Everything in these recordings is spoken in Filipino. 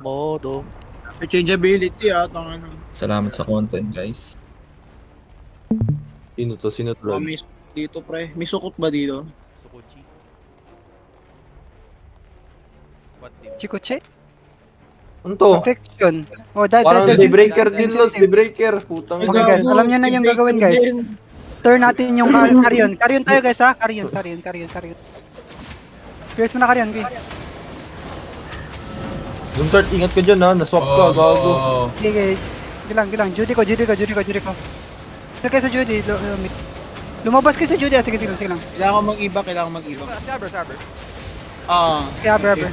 Modo. Interchangeability tangan. Salamat sa content, guys. Sino to? Sino to? May dito pre. May sukot ba dito? Sukuchi. What team? Chikuche? Ano to? Perfection. Oh, dive, Parang dive, di dive. breaker din, Los. Di breaker. Putang Okay, guys. Alam niyo na yung gagawin, guys. Turn natin yung Carrion. Carrion tayo, guys, ha? Carrion. Pierce mo na Carrion, okay? Zumtart, ingat ka dyan ha. Naswap ka, gago. Okay, guys. Gilang. Judy ko. Ito kayo sa Judy. Lumabas kayo sa Judy. Sige lang. Kailangan ko mag-iba. Saber. Kaya, brother.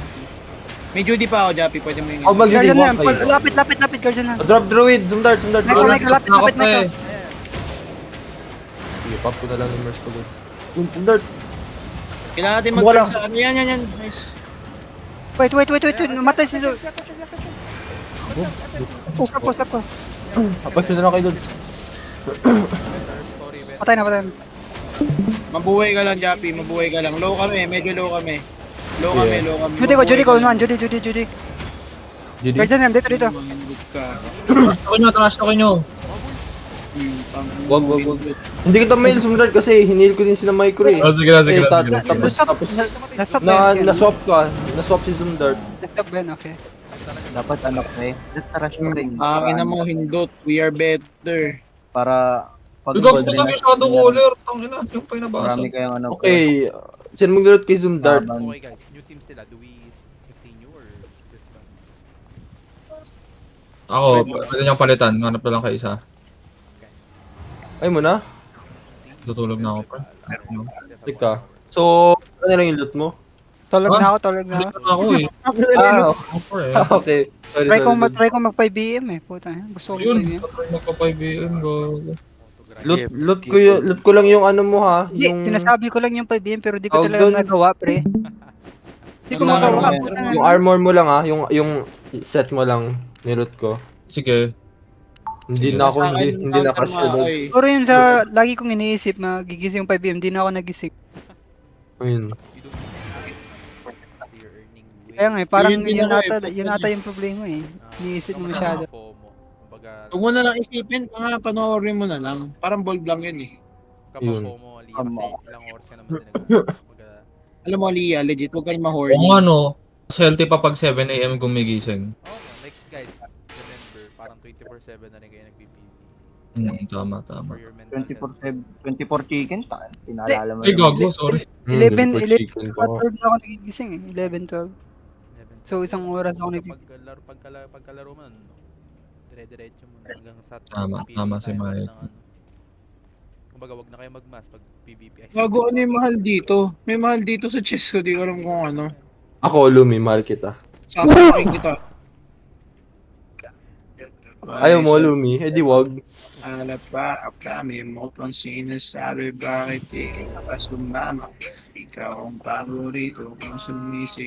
May Judy pa ako, Jappy. Pwede mo yung... Ako Guardian na. mag-iwak Lapit, Guardian na. Drop druid, Zumtart. Michael, lapit, Michael. Sige, pop ko na lang yung merge ko doon. Zumtart. Kailangan natin Wala. mag-turn sa... Ano yan. Nice. Wait. Matay si Judy. Post up ko. Apas ko na lang kayo doon. Sorry, Ben. Patay na. Mabuhay ka lang, Jappy. Low kami. Medyo low kami. Low kami. Judy ko. Judy. Judy. Guardian na, dito. Good ka. Trash talk nyo. Wag. Hindi kita mail, Zumtart, kasi hinil ko din sila micro eh. Sige. Tapos Naswap ba yun? naswap ka. Naswap si Zumtart. Naswap ba yun? Okay. Dapat ano ko eh. Tarash ko rin. Ina mo, hindot. We are better. Para pag Ikaw po sa shadow caller. Tangina, yung pinabasa. marami kayong ano. Okay. Saan mo gulot kay Zumtart? Okay guys, new team sila. Do we continue or this one? Ako, pwede niyang palitan. Hanap na lang kayo isa. Ay mo na? Tutulog na ako, pre. Teka. So, ano lang yung loot mo? Tulog Ah? na ako. Hindi na ako eh. Ako pre. Okay. Sorry. Try ko mag 5BM eh. Puta, gusto ko Yun, mag-5BM. magpa-5am gago. Loot ko lang yung ano mo ha. Hindi, Yung, sinasabi ko lang yung 5BM pero di ko Tawag talaga doon. nagawa, pre. Di ko Yung magawa. armor. puta. yung armor mo lang ha. Yung set mo lang niloot ko. Sige. Hindi Sige. na ako, hindi na crush ko doon. Siguro yun sa lagi kong iniisip na gigising yung 5BM, di na ako nagising. Ayun. You don't you're earning way. Kaya nga eh, parang Yun din yun ako yun ata yung problema eh. Iniisip mo masyado. FOMO. Kumbaga, Huwag mo na lang isipin. Panoorin mo na lang. Parang bold lang yun eh. kapag Yun. FOMO, Ali, kasi ilang oras ka naman din kumbaga, Alam mo, Lia, legit. Huwag ka rin ma-horny. Kung ano, mas healthy pa pag 7am gumigising. like guys, remember, parang 24/7 na rin kayo nag-PPV Tama. for your mental health. 24 chicken. Pinaalala mo. Ay, gago, sorry. 11 chicken ko. 12 na ako nagigising eh. 11, 12. So, isang oras ako nagigising. Pagkalaro mo, dire-diretso mo hanggang sa Tama si Mike. Kumbaga, wag na kayo mag-mass pag PvP. Gago, ano yung mahal dito? May mahal dito sa chest ko. Di ko alam kung ano. Ako, Lumi, mahal kita. Sasapakin kita. Ayaw mo, Lumi. Eh di wag. Alam pa, kami mo pang sinasabi bakit di ka pa sumama. Ikaw ang paborito kung sumisi.